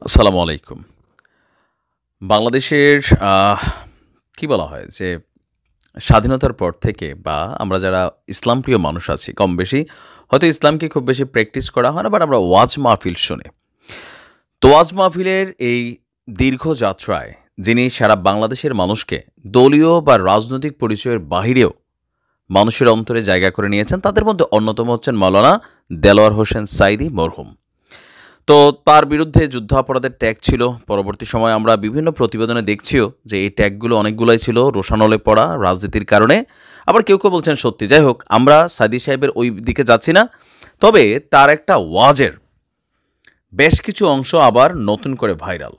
আসসালামু আলাইকুম। বাংলাদেশের কি বলা হয় যে স্বাধীনতার পর থেকে বা আমরা যারা ইসলামপ্রিয় মানুষ আছি কম বেশি হয়তো ইসলামকে খুব বেশি প্র্যাকটিস করা হয় না, বাট আমরা ওয়াজ মাহফিল শুনি। তো ওয়াজ মাহফিলের এই দীর্ঘ যাত্রায় যিনি সারা বাংলাদেশের মানুষকে দলীয় বা রাজনৈতিক পরিচয়ের বাহিরেও মানুষের অন্তরে জায়গা করে নিয়েছেন, তাদের মধ্যে অন্যতম হচ্ছেন মাওলানা দেলোয়ার হোসেন সাঈদী মরহুম। তো তার বিরুদ্ধে যুদ্ধাপরাধের ট্যাগ ছিল। পরবর্তী সময়ে আমরা বিভিন্ন প্রতিবেদনে দেখছিও যে এই ট্যাগগুলো অনেকগুলাই ছিল রোশানলে পড়া রাজনীতির কারণে। আবার কেউ কেউ বলছেন সত্যি। যাই হোক, আমরা সাঈদী সাহেবের ওই দিকে যাচ্ছি না। তবে তার একটা ওয়াজের বেশ কিছু অংশ আবার নতুন করে ভাইরাল।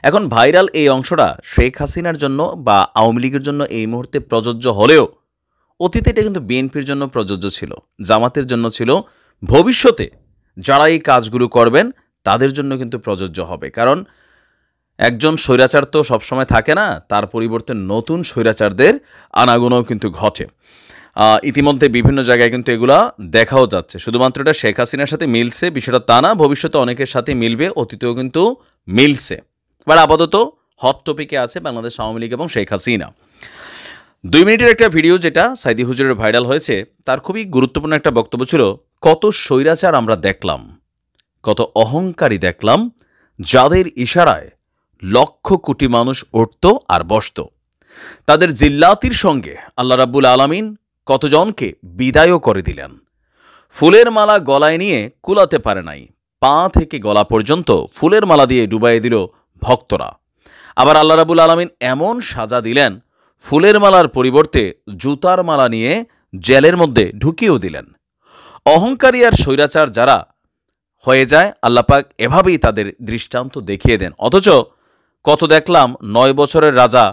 এখন ভাইরাল এই অংশটা শেখ হাসিনার জন্য বা আওয়ামী লীগের জন্য এই মুহূর্তে প্রযোজ্য হলেও অতীতে এটা কিন্তু বিএনপির জন্য প্রযোজ্য ছিল, জামাতের জন্য ছিল, ভবিষ্যতে যারা এই কাজগুলো করবেন তাদের জন্য কিন্তু প্রযোজ্য হবে। কারণ একজন স্বৈরাচার তো সবসময় থাকে না, তার পরিবর্তে নতুন স্বৈরাচারদের আনাগোনাও কিন্তু ঘটে। ইতিমধ্যে বিভিন্ন জায়গায় কিন্তু এগুলা দেখাও যাচ্ছে। শুধুমাত্র এটা শেখ হাসিনার সাথে মিলছে বিষয়টা তা না, ভবিষ্যতে অনেকের সাথে মিলবে, অতীতেও কিন্তু মিলছে। এবার আপাতত হট টপিকে আছে বাংলাদেশ আওয়ামী লীগ এবং শেখ হাসিনা। 2 মিনিটের একটা ভিডিও যেটা সাঈদী হুজুরের ভাইরাল হয়েছে, তার খুবই গুরুত্বপূর্ণ একটা বক্তব্য ছিল। কত স্বৈরাচার আমরা দেখলাম, কত অহংকারী দেখলাম, যাদের ইশারায় লক্ষ কোটি মানুষ উঠত আর বসত। তাদের জিল্লাতির সঙ্গে আল্লাহ রাব্বুল আলামিন কতজনকে বিদায়ও করে দিলেন। ফুলের মালা গলায় নিয়ে কুলাতে পারে নাই, পা থেকে গলা পর্যন্ত ফুলের মালা দিয়ে ডুবাইয়ে দিল ভক্তরা। আবার আল্লাহ রাব্বুল আলামিন এমন সাজা দিলেন, ফুলের মালার পরিবর্তে জুতার মালা নিয়ে জেলের মধ্যে ঢুকিয়েও দিলেন। অহংকারী আর স্বৈরাচার যারা হয়ে যায়, আল্লাহ পাক এভাবেই তাদের দৃষ্টান্ত দেখিয়ে দেন। অথচ কত দেখলাম 9 বছরের রাজা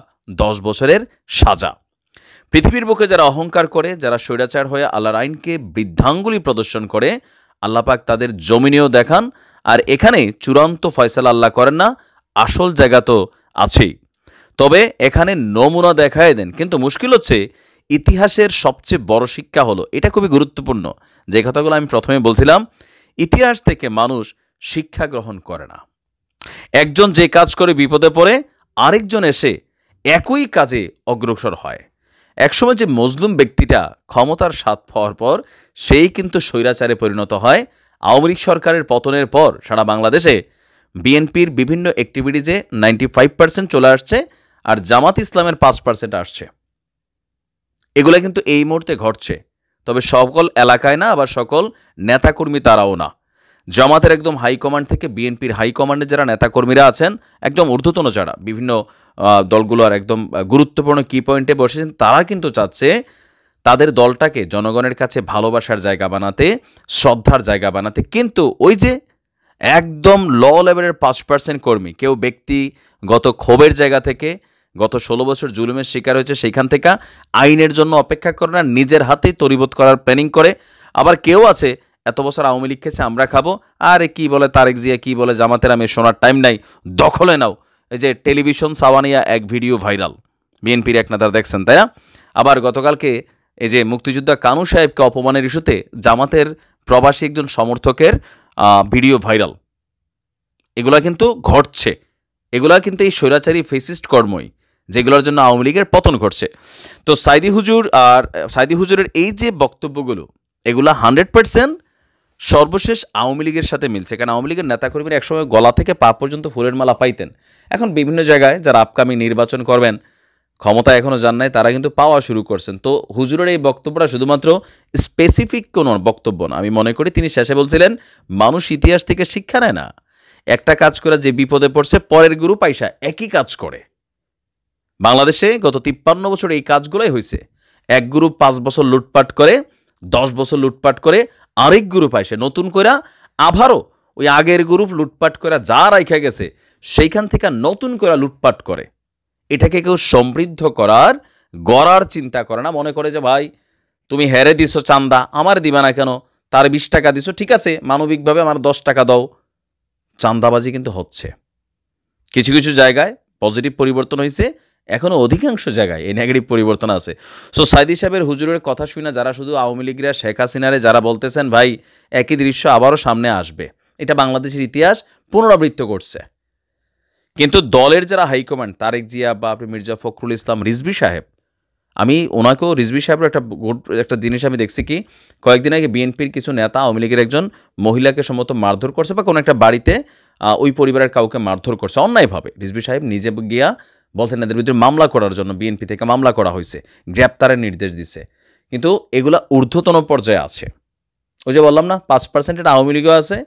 10 বছরের সাজা। পৃথিবীর বুকে যারা অহংকার করে, যারা স্বৈরাচার হয়ে আল্লাহর আইনকে বৃদ্ধাঙ্গুলি প্রদর্শন করে, আল্লাহ পাক তাদের জমিনেও দেখান। আর এখানে চূড়ান্ত ফয়সালা আল্লাহ করেন না, আসল জায়গা তো আছেই। তবে এখানে নমুনা দেখায় দেন। কিন্তু মুশকিল হচ্ছে, ইতিহাসের সবচেয়ে বড় শিক্ষা হলো, এটা খুবই গুরুত্বপূর্ণ, যে কথাগুলো আমি প্রথমে বলছিলাম, ইতিহাস থেকে মানুষ শিক্ষা গ্রহণ করে না। একজন যে কাজ করে বিপদে পড়ে, আরেকজন এসে একই কাজে অগ্রসর হয়। একসময় যে মজলুম ব্যক্তিটা ক্ষমতার স্বাদ পাওয়ার পর সেই কিন্তু স্বৈরাচারে পরিণত হয়। আওয়ামী লীগ সরকারের পতনের পর সারা বাংলাদেশে বিএনপির বিভিন্ন অ্যাক্টিভিটিজে 95% চলে আসছে, আর জামাত ইসলামের 5% আসছে। এগুলো কিন্তু এই মুহূর্তে ঘটছে। তবে সকল এলাকায় না, আবার সকল নেতাকর্মী তারাও না। জামাতের একদম হাইকমান্ড থেকে বিএনপির হাইকমান্ডে যারা নেতাকর্মীরা আছেন, একদম ঊর্ধ্বতন যারা বিভিন্ন দলগুলোর একদম গুরুত্বপূর্ণ কি পয়েন্টে বসেছেন, তারা কিন্তু চাচ্ছে তাদের দলটাকে জনগণের কাছে ভালোবাসার জায়গা বানাতে, শ্রদ্ধার জায়গা বানাতে। কিন্তু ওই যে একদম ল লেভেলের 5% কর্মী, কেউ ব্যক্তিগত ক্ষোভের জায়গা থেকে গত 16 বছর জুলুমের শিকার হয়েছে, সেইখান থেকে আইনের জন্য অপেক্ষা করে না, নিজের হাতেই তরিবোধ করার প্ল্যানিং করে। আবার কেউ আছে এত বছর আওয়ামী লীগ খেয়েছে, আমরা খাবো, আরে কি বলে তারেক জিয়া, কি বলে জামাতের, আমি শোনার টাইম নাই, দখলে নাও। এই যে টেলিভিশন সাওয়ানিয়া এক ভিডিও ভাইরাল, বিএনপির এক নেতা দেখছেন, তাই না? আবার গতকালকে এই যে মুক্তিযোদ্ধা কানু সাহেবকে অপমানের ইস্যুতে জামাতের প্রবাসী একজন সমর্থকের ভিডিও ভাইরাল। এগুলা কিন্তু ঘটছে, এগুলা কিন্তু এই স্বৈরাচারী ফেসিস্ট কর্মই, যেগুলোর জন্য আওয়ামী লীগের পতন ঘটছে। তো সাঈদী হুজুরের এই যে বক্তব্যগুলো, এগুলা 100% সর্বশেষ আওয়ামী লীগের সাথে মিলছে। কারণ আওয়ামী লীগের নেতাকর্মীরা একসময় গলা থেকে পা পর্যন্ত ফুলের মালা পাইতেন। এখন বিভিন্ন জায়গায় যারা আপকামিং নির্বাচন করবেন, ক্ষমতা এখনও যান নাই, তারা কিন্তু পাওয়া শুরু করছেন। তো হুজুরের এই বক্তব্যটা শুধুমাত্র স্পেসিফিক কোনো বক্তব্য না। আমি মনে করি তিনি শেষে বলছিলেন, মানুষ ইতিহাস থেকে শিক্ষা নেয় না, একটা কাজ করে যে বিপদে পড়ছে, পরের গ্রুপ আইসা একই কাজ করে। বাংলাদেশে গত 53 বছর এই কাজগুলোই হয়েছে। এক গ্রুপ 5 বছর লুটপাট করে, 10 বছর লুটপাট করে, আরেক গ্রুপ আসে নতুন করে আবারও ওই আগের গ্রুপ লুটপাট করে যা রাইখা গেছে সেইখান থেকে নতুন করে লুটপাট করে। এটাকে কেউ সমৃদ্ধ করার গড়ার চিন্তা করে না। মনে করে যে ভাই তুমি হেরে দিছো চান্দা, আমার দিবা না কেন, তার 20 টাকা দিছো, ঠিক আছে মানবিকভাবে আমার 10 টাকা দাও। চান্দাবাজি কিন্তু হচ্ছে। কিছু কিছু জায়গায় পজিটিভ পরিবর্তন হয়েছে, এখনও অধিকাংশ জায়গায় এই নেগেটিভ পরিবর্তন আছে। সো সাঈদী সাহেবের হুজুরের কথা শুনে যারা শুধু আওয়ামী লীগরা শেখ হাসিনারে যারা বলতেছেন ভাই একই দৃশ্য আবারও সামনে আসবে, এটা বাংলাদেশের ইতিহাস পুনরাবৃত্ত করছে। কিন্তু দলের যারা হাইকমান্ড তারেক জিয়া বা আপনি মির্জা ফখরুল ইসলাম রিজভী সাহেব, আমি ওনাকেও রিজভী সাহেবের একটা জিনিস আমি দেখছি কি, কয়েকদিন আগে বিএনপির কিছু নেতা আওয়ামী লীগের একজন মহিলাকে সম্ভবত মারধর করছে বা কোনো একটা বাড়িতে ওই পরিবারের কাউকে মারধর করছে অন্যায়ভাবে। রিজভী সাহেব নিজে গিয়া বলতেন এদের বিরুদ্ধে মামলা করার জন্য, বিএনপি থেকে মামলা করা হয়েছে, গ্রেপ্তারের নির্দেশ দিছে। কিন্তু এগুলা ঊর্ধ্বতন পর্যায়ে আছে। ওই যে বললাম না 5% আওয়ামী লীগও আছে,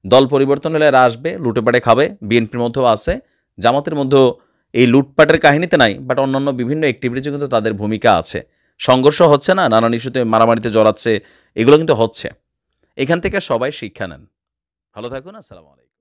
দল পরিবর্তন হলে এরা আসবে, লুটেপাটে খাবে। বিএনপির মধ্যেও আছে, জামাতের মধ্যেও এই লুটপাটের কাহিনীতে নাই, বাট অন্যান্য বিভিন্ন অ্যাক্টিভিটিতে কিন্তু তাদের ভূমিকা আছে। সংঘর্ষ হচ্ছে না, নানান ইস্যুতে মারামারিতে জড়াচ্ছে, এগুলো কিন্তু হচ্ছে। এখান থেকে সবাই শিক্ষা নেন। ভালো থাকুন, আসসালামু আলাইকুম।